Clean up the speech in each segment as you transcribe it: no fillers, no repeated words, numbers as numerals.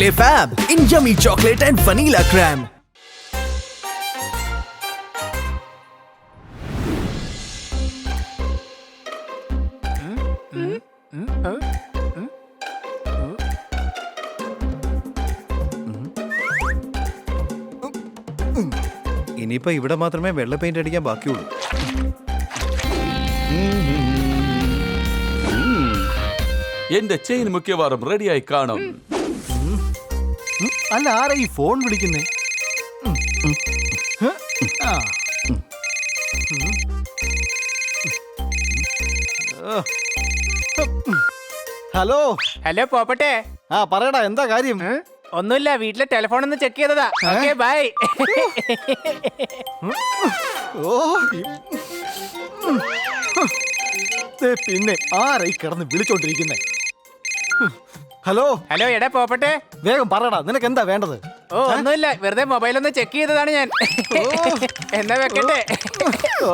Parle Fab in yummy chocolate and vanilla crème. ഇനിയിപ്പോ ഇവിടെ മാത്രമേ വെള്ള പെയിന്റ് അടിക്കാൻ ബാക്കിയുള്ളൂ. എന്റെ ചെയിൻ മിക്കവാറും റെഡിയായി കാണും. അല്ല, ആരാ ഈ ഫോൺ വിളിക്കുന്നേ? ഹലോ ഹലോ പോപ്പട്ടെ. ആ പറയടാ, എന്താ കാര്യം? ഒന്നുമില്ല, വീട്ടിലെ ടെലിഫോൺ ഒന്ന് ചെക്ക് ചെയ്തതാ. Okay bye. ഓ പിന്നെ ആരായി കിടന്ന് വിളിച്ചോണ്ടിരിക്കുന്നേ? ഹലോ ഹലോ എടാ പോപ്പട്ടെ, വേഗം പറയടാ, നിനക്ക് എന്താ വേണ്ടത്? ഓ ഒന്നുമില്ല, വെറുതെ മൊബൈൽ ഒന്ന് ചെക്ക് ചെയ്തതാണ് ഞാൻ. എന്നാ വെക്കട്ടെ? ഓ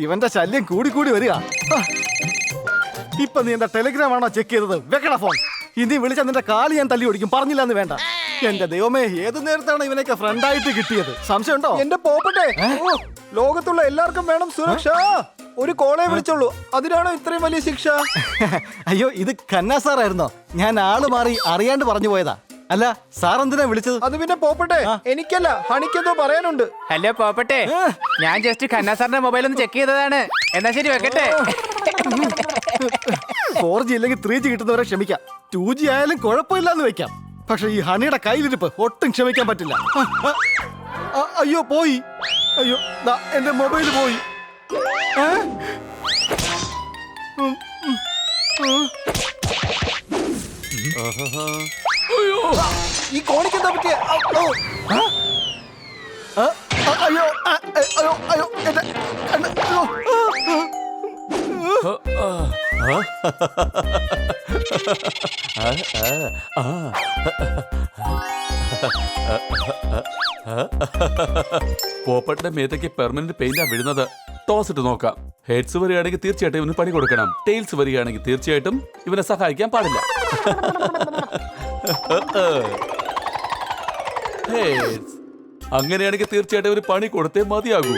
ഇവന്റെ ശല്യം കൂടി കൂടി വരിക. ഇപ്പൊ നീ എന്താ ടെലിഗ്രാം ആണോ ചെക്ക് ചെയ്തത്? വെക്കടാ ഫോൺ. ഇനി വിളിച്ച നിന്റെ കാല് ഞാൻ തല്ലി ഓടിക്കും. പറഞ്ഞില്ല എന്ന് വേണ്ട. എന്റെ ദൈവമേ, ഏത് നേരത്താണ് ഇവനൊക്കെ ഫ്രണ്ടായിട്ട് കിട്ടിയത്? സംശയമുണ്ടോ? എന്റെ പോപ്പട്ടെ, ലോകത്തുള്ള എല്ലാവർക്കും വേണം സുരക്ഷ. ഒരു കോളേ വിളിച്ചോളൂ, അതിനാണോ ഇത്രയും വലിയ ശിക്ഷ? അയ്യോ, ഇത് ഖന്ന സാറായിരുന്നോ? ഞാൻ ആള് മാറി അറിയാണ്ട് പറഞ്ഞു പോയതാ. അല്ല, സാർ എന്തിനാ വിളിച്ചത്? അത് പിന്നെ പോപ്പട്ടെ, എനിക്കല്ല, ഹണിക്കെന്തോ പറയാനുണ്ട്. ഹലോ പോപ്പട്ടെ, ഞാൻ ജസ്റ്റ് ഖന്ന സാറിന്റെ മൊബൈൽ ഒന്ന് ചെക്ക് ചെയ്തതാണ്. എന്നാ ശരി, വെക്കട്ടെ? 4G ഇല്ലെങ്കിൽ 3G കിട്ടുന്നവരെ ക്ഷമിക്കാം. 2G ആയാലും കുഴപ്പമില്ലാന്ന് വെക്കാം. പക്ഷെ ഈ ഹണിയുടെ കയ്യിലിരിപ്പ് ഒട്ടും ക്ഷമിക്കാൻ പറ്റില്ല. അയ്യോ പോയി. അയ്യോ ദാ എന്റെ മൊബൈൽ പോയി. ഈ കോണിക്ക് എന്താ പറ്റിയ? അയ്യോ അയ്യോ അയ്യോ എന്റെ പോപ്പട്ടിന്റെ മേത്തേക്ക് പെർമനന്റ് പെയിന്റാ വീഴുന്നത്. ടോസ് ഇട്ട് നോക്കാം. ഹെഡ്സ് വരികയാണെങ്കിൽ തീർച്ചയായിട്ടും ഇവന് പണി കൊടുക്കണം. ടെയിൽസ് വരികയാണെങ്കിൽ തീർച്ചയായിട്ടും ഇവനെ സഹായിക്കാൻ പാടില്ല. അങ്ങനെയാണെങ്കിൽ തീർച്ചയായിട്ടും ഒരു പണി കൊടുത്തേ മതിയാകൂ.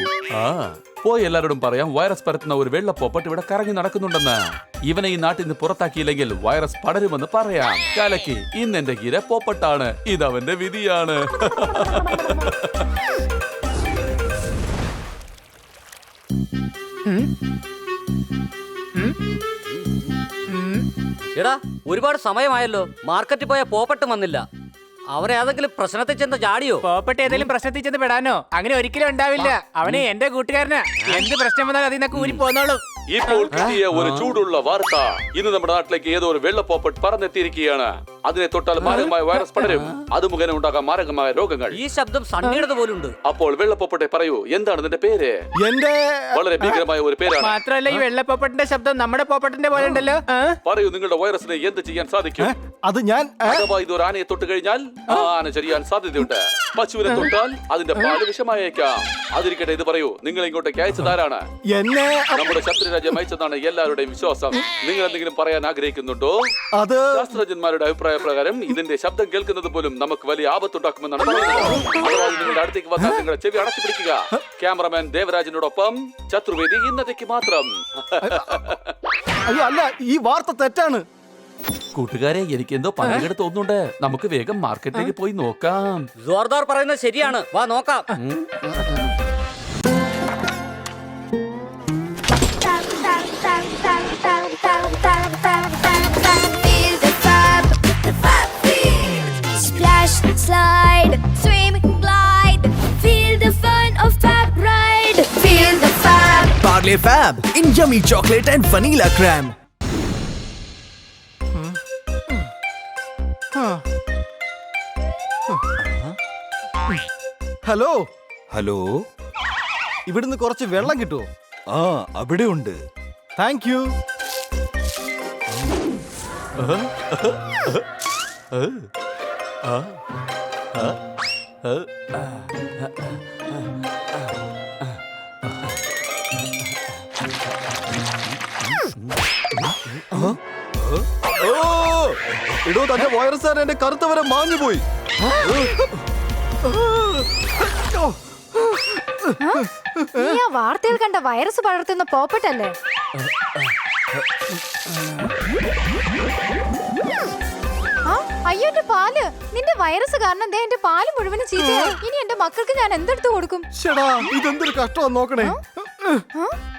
പോയി എല്ലാവരോടും പറയാം, വൈറസ് പരത്തുന്ന ഒരു വെള്ള പോപ്പട്ട് ഇവിടെ കറങ്ങി നടക്കുന്നുണ്ടെന്ന്. ഇവനെ ഈ നാട്ടിൽ നിന്ന് പുറത്താക്കിയില്ലെങ്കിൽ വൈറസ് പടരുമെന്ന് പറയാം. കാലക്ക് ഇന്ന് എന്റെ ഗീര പോപ്പട്ടാണ്. ഇതവന്റെ വിധിയാണ്. എടാ, ഒരുപാട് സമയമായല്ലോ. മാർക്കറ്റിൽ പോയ പോപ്പട്ട് വന്നില്ല. അവരെ ഏതെങ്കിലും പ്രശ്നത്തിൽ ചെന്ന് ചാടിയോ? പോപ്പട്ടെ ഏതെങ്കിലും പ്രശ്നത്തിൽ ചെന്ന് പെടാനോ? അങ്ങനെ ഒരിക്കലും ഉണ്ടാവില്ല. അവനെ എന്റെ കൂട്ടുകാരനാ. എന്ത് പ്രശ്നം വന്നാലും അതിൽ നിന്നൊക്കെ ഊരി പോന്നോളും. ഇപ്പോൾ കിട്ടിയ ഒരു ചൂടുള്ള വാർത്ത. ഇന്ന് നമ്മുടെ നാട്ടിലേക്ക് ഏതോ ഒരു വെള്ളപ്പോപ്പട്ട് പറന്നെത്തിയിരിക്കുകയാണ്. അതിനെ തൊട്ടാൽ മാരകമായ വൈറസ് പടരും. അത് മുഖേന ഉണ്ടാകാൻ മാരകമായ രോഗങ്ങൾ. ഈ ശബ്ദം സണ്ണിയുടെ പോലുണ്ട്. അപ്പോൾ വെള്ളപ്പോപ്പട്ടെ പറയൂ, എന്താണ് നിന്റെ പേര്? എന്റെ വളരെ ഭീകരമായ ഒരു പേരാണ്. മാത്രമല്ല, ഈ വെള്ളപ്പോപ്പട്ടിന്റെ ശബ്ദം നമ്മുടെ പോപ്പട്ടിന്റെ പോലെ ഉണ്ടല്ലോ. പറയൂ, നിങ്ങളുടെ വൈറസിനെ എന്ത് ചെയ്യാൻ സാധിക്കും? അത് ഞാൻ അഥവാ ഇതൊരു ആനയെ തൊട്ട് കഴിഞ്ഞാൽ ആ ആന ചരിയാൻ സാധ്യതയുണ്ട്. പശുവിനെ തൊട്ടാൽ അതിന്റെ പാല് വിഷമായേക്കാം. അതിരിക്കട്ടെ, ഇത് പറയൂ, നിങ്ങൾ ഇങ്ങോട്ടേക്ക് അയച്ചതാരാണ്? എന്നെ നമ്മുടെ ശത്രുരാജ്യം അയച്ചതാണ് എല്ലാവരുടെയും വിശ്വാസം. നിങ്ങൾ എന്തെങ്കിലും പറയാൻ ആഗ്രഹിക്കുന്നുണ്ടോ? അത് ശാസ്ത്രജ്ഞന്മാരുടെ അഭിപ്രായ പ്രകാരം ഇതിന്റെ ശബ്ദം കേൾക്കുന്നത് പോലും നമുക്ക് വലിയ ആപത്തുണ്ടാക്കുമെന്നാണ് പറയുന്നത്. നിങ്ങളുടെ അടുത്തേക്ക് വന്നാൽ നിങ്ങളുടെ ചെവി അടച്ചു പിടിക്കുക. ക്യാമറമാൻ ദേവരാജിനോടൊപ്പം ചതുർവേദി ഇന്നത്തേക്ക് മാത്രം. അയ്യോ അല്ല, ഈ വാർത്ത തെറ്റാണ്. കൂട്ടുകാരെ, എനിക്ക് എന്തോ പണിയെടുത്ത് തോന്നുന്നുണ്ട്. നമുക്ക് വേഗം മാർക്കറ്റിലേക്ക് പോയി നോക്കാം. ജോർദാർ പറയുന്നത് ശരിയാണ്, വാ നോക്കാം. Splash, slide, swim, glide. Feel the fun of Fab Ride. Feel the Fab. Parle Fab in yummy chocolate and vanilla crème. Hello hello, ഇവിടുന്ന് കുറച്ച് വെള്ളം കിട്ടുമോ? ആ അവിടെ ഉണ്ട്. Thank you. ഇടോ തന്റെ വൈറസ് എന്റെ കറുത്തവരെ മാഞ്ഞു പോയി. നീ ആ വാർത്തയിൽ കണ്ട വൈറസ് പടർത്തുന്ന പോപ്പട്ടല്ലേ? ആ, അയ്യോ എന്റെ പാല്! നിന്റെ വൈറസ് കാരണം ദേ എന്റെ പാല് മുഴുവനും ചീത്തയായി. ഇനി എന്റെ മക്കൾക്ക് ഞാൻ എന്തെടുത്ത് കൊടുക്കും? ചേടാ ഇതെന്തൊരു കഷ്ടമാ നോക്കണേ.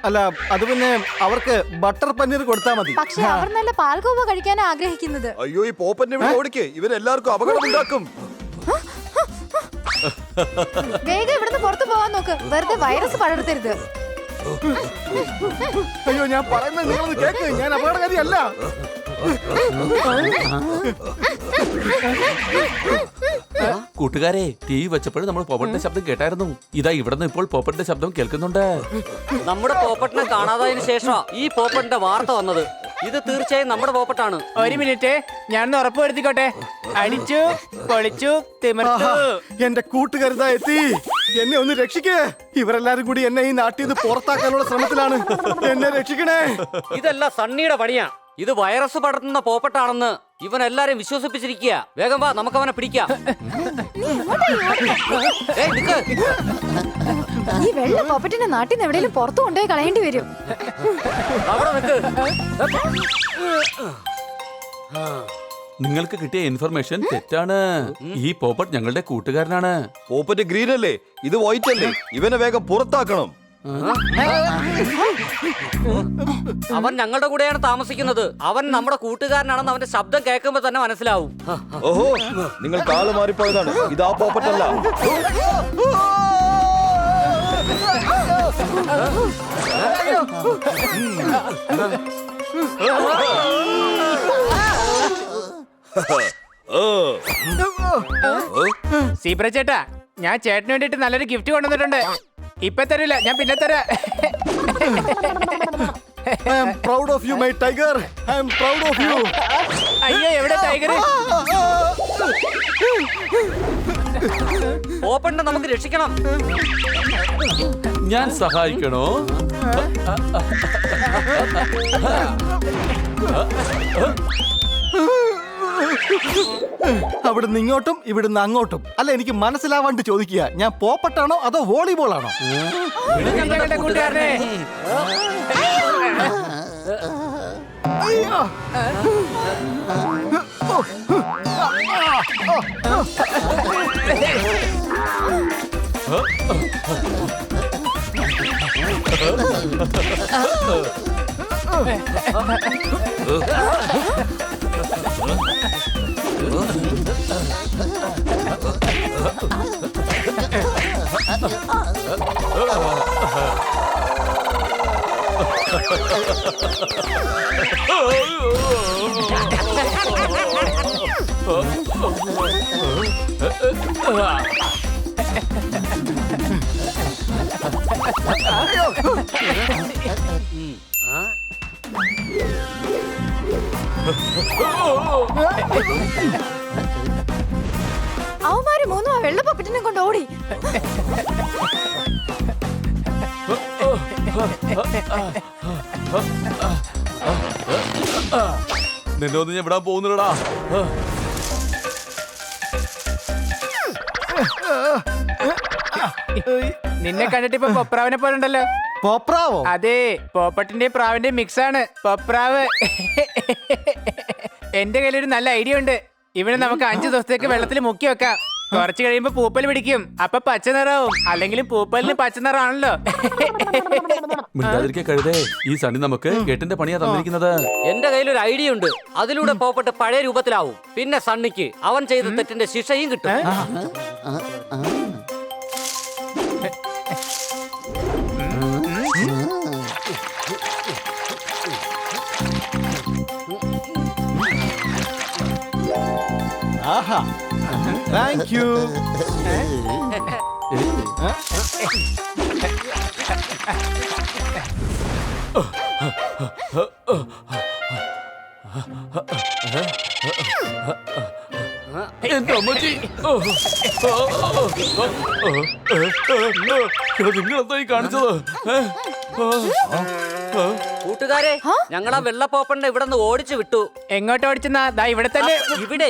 അല്ല അത് പിന്നെ അവർക്ക് ബട്ടർ പനീർ കൊടുത്താ മതി. പക്ഷെ അവർ നല്ല പാൽഗോവ കഴിക്കാനാ ആഗ്രഹിക്കുന്നത്. അയ്യോ ഈ പോപ്പന്റെ ഇവിടെ ഓടിക്കേ, ഇവരെല്ലാവർക്കും അപകടം ഉണ്ടാക്കും. വേഗം ഇവിടുന്ന് പുറത്തു പോവാൻ നോക്ക്. വെറുതെ വൈറസ് പടർത്തരുത്. അയ്യോ ഞാൻ പറയുന്നത് നിങ്ങളൊന്ന് കേക്ക്. ഞാൻ അപകടകാരിയല്ല. കൂട്ടുകാരെ ടി വി വെച്ചപ്പോഴും നമ്മൾ പോപ്പട്ടിന്റെ ശബ്ദം കേട്ടായിരുന്നു. ഇതാ ഇവിടുന്ന് ഇപ്പോൾ പോപ്പട്ടിന്റെ ശബ്ദം കേൾക്കുന്നുണ്ട്. നമ്മുടെ പോപ്പട്ടിനെ കാണാതായതിനു ശേഷമാ ഈ പോപ്പട്ടിന്റെ വാർത്ത വന്നത്. ഇത് തീർച്ചയായും നമ്മുടെ പോപ്പട്ടാണ്. ഒരു മിനിറ്റ്, ഞാനൊന്ന് ഉറപ്പ് വരുത്തിക്കോട്ടെ. അടിച്ചു പൊളിച്ചു തിമിർത്തു. എന്റെ കൂട്ടുകാരിതാ എത്തി. എന്നെ ഒന്ന് രക്ഷിക്കേ. ഇവരെല്ലാരും കൂടി എന്നെ ഈ നാട്ടിൽ നിന്ന് പുറത്താക്കാനുള്ള ശ്രമത്തിലാണ്. എന്നെ രക്ഷിക്കണേ. ഇതെല്ലാം സണ്ണിയുടെ പണിയാ. ഇത് വൈറസ് പടർത്തുന്ന പോപ്പട്ടാണെന്ന് ഇവൻ എല്ലാരും വിശ്വസിപ്പിച്ചിരിക്കുക. വേഗം വാ, നമുക്ക് അവനെ പിടിക്കാം. ഏയ്, നിക്ക്. ഈ വെള്ള പോപ്പറ്റിന്റെ നാട്ടിൽ നിന്ന് എവിടെയും പുറത്തു കൊണ്ടുപോയി കളയേണ്ടി വരും. അവിടെ നിക്ക്. നിങ്ങൾക്ക് കിട്ടിയ ഇൻഫർമേഷൻ തെറ്റാണ്. ഈ പോപ്പട്ട് ഞങ്ങളുടെ കൂട്ടുകാരനാണ്. പോപ്പറ്റ് ഗ്രീൻ അല്ലേ, ഇത് വൈറ്റ് അല്ലേ? ഇവനെ വേഗം പുറത്താക്കണം. അവൻ ഞങ്ങളുടെ കൂടെയാണ് താമസിക്കുന്നത്. അവൻ നമ്മുടെ കൂട്ടുകാരനാണെന്ന് അവന്റെ ശബ്ദം കേൾക്കുമ്പോ തന്നെ മനസ്സിലാവും. ഓഹോ, നിങ്ങൾ കാല് മാറിപ്പോയതാണ്. ഇത് ആ പോപ്പറ്റല്ല. സീബ്ര ചേട്ടാ, ഞാൻ ചേട്ടന് വേണ്ടിട്ട് നല്ലൊരു ഗിഫ്റ്റ് കൊണ്ടുവന്നിട്ടുണ്ട്. ഇപ്പൊ തരില്ല, ഞാൻ പിന്നെ തരാം. I am proud of you, my tiger. I am proud of you. അയ്യോ, എവിടെ ടൈഗർ? പോപ്പട്ടിനെ നമുക്ക് രക്ഷിക്കണം. ഞാൻ സഹായിക്കണോ? അവിടുന്ന് ഇങ്ങോട്ടും ഇവിടുന്ന് അങ്ങോട്ടും. അല്ല എനിക്ക് മനസ്സിലാവാണ്ട് ചോദിക്കുക, ഞാൻ പോപ്പട്ടാണോ അതോ വോളിബോൾ ആണോ? ഞങ്ങളുടെ കൂട്ടുകാരനെ. അയ്യോ. അവന്മാര് മൂന്നും ആ വെള്ള പപ്പറ്റിനെ കൊണ്ട് ഓടി. നിന്നെ ഒന്നും ഞാൻ വിടാൻ പോകുന്നില്ലടാ. നിന്നെ കണ്ടിട്ട് ഇപ്പൊ പൊപ്രാവിനെ പോലെ ഉണ്ടല്ലോ. പോപ്രാവോ? അതെ, പോപ്പട്ടിന്റെ പ്രാവിന്റെ മിക്സ് ആണ് പൊപ്രാവ്. എന്റെ കയ്യിലൊരു നല്ല ഐഡിയ ഉണ്ട്. ഇവനെ നമുക്ക് 5 ദിവസത്തേക്ക് വെള്ളത്തിൽ മുക്കി വെക്കാം. കുറച്ച് കഴിയുമ്പോ പൂപ്പൽ പിടിക്കും. അപ്പൊ പച്ച നിറവും. അല്ലെങ്കിലും പൂപ്പലിന് പച്ച നിറമാണല്ലോ. മിണ്ടാതിരിക്കെ കഴുതേ, ഈ സണ്ണി നമുക്ക് കെട്ടിന്റെ പണിയാ തന്നിരിക്കുന്നത്. എന്റെ കയ്യിൽ ഒരു ഐഡിയ ഉണ്ട്. അതിലൂടെ പോപ്പട്ട് പഴയ രൂപത്തിലാവും. പിന്നെ സണ്ണിക്ക് അവൻ ചെയ്ത തെറ്റിന്റെ ശിക്ഷയും കിട്ടും. ആഹാ, താങ്ക് യു. എന്റെ അമ്മച്ചി, നിങ്ങളെന്തായി കാണിച്ചത്? കൂട്ടുകാരെ ഞങ്ങൾ ആ വെള്ള പോപ്പണ്ണ ഇവിടെ നിന്ന് ഓടിച്ചു വിട്ടു. എങ്ങോട്ട് ഓടിച്ചെന്നാ? ദാ ഇവിടെ തന്നെ. ഇവിടെ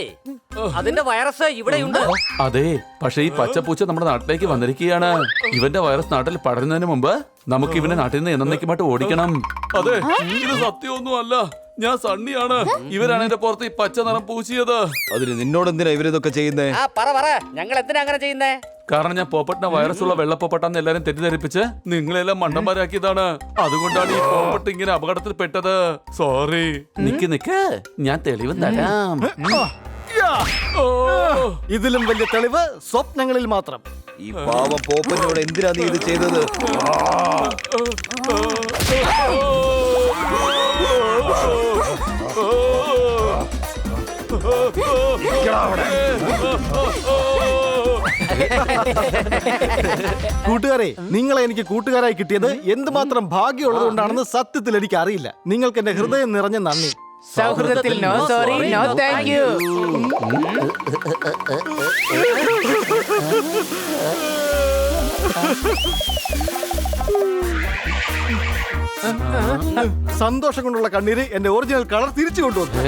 അതിന്റെ വൈറസ് ഇവിടെയുണ്ട്. അതെ, പക്ഷെ ഈ പച്ചപ്പൂച്ച നമ്മുടെ നാട്ടിലേക്ക് വന്നിരിക്കുകയാണ്. ഇവന്റെ വൈറസ് നാട്ടിൽ പടരുന്നതിന് മുമ്പ് നമുക്ക് ഇവനെ നാട്ടിൽ നിന്ന് എന്നേക്കുമായിട്ട് ഓടിക്കണം. അതെ, ഇത് സത്യമൊന്നും അല്ല. ഞാൻ സണ്ണിയാണ്. ഇവരാണ് എന്റെ പുറത്ത് ഈ പച്ച നിറം പൂശിയത്. അതിന് നിന്നോട് എന്തിനാ ഇവരിതൊക്കെ ചെയ്യുന്നേ? പറ ഞങ്ങൾ എന്തിനാ അങ്ങനെ ചെയ്യുന്നേ? കാരണം ഞാൻ പോപ്പട്ടിനെ വൈറസ് ഉള്ള വെള്ളപ്പോപ്പട്ടാന്ന് എല്ലാരും തെറ്റിദ്ധരിപ്പിച്ച് നിങ്ങളെല്ലാം മണ്ടന്മാരാക്കിയതാണ്. അതുകൊണ്ടാണ് ഈ പോപ്പട്ട് ഇങ്ങനെ അപകടത്തിൽ പെട്ടത്. സോറി. നിക്ക് ഞാൻ തെളിവ് തരാം. ഇതിലും വലിയ തെളിവ് സ്വപ്നങ്ങളിൽ മാത്രം. ഈ പാവം പോപ്പനോട് എന്തിനാ നീ ഇത് ചെയ്തത്? കൂട്ടുകാരെ, നിങ്ങളെ എനിക്ക് കൂട്ടുകാരായി കിട്ടിയത് എന്തുമാത്രം ഭാഗ്യമുള്ളത് കൊണ്ടാണെന്ന് സത്യത്തിൽ എനിക്ക് അറിയില്ല. നിങ്ങൾക്ക് എന്റെ ഹൃദയം നിറഞ്ഞ നന്ദി. സൗഹൃദത്തിൽ no sorry, no thank you. സന്തോഷം കൊണ്ടുള്ള കണ്ണീര് എന്റെ ഒറിജിനൽ കളർ തിരിച്ചു കൊണ്ടുവന്നു.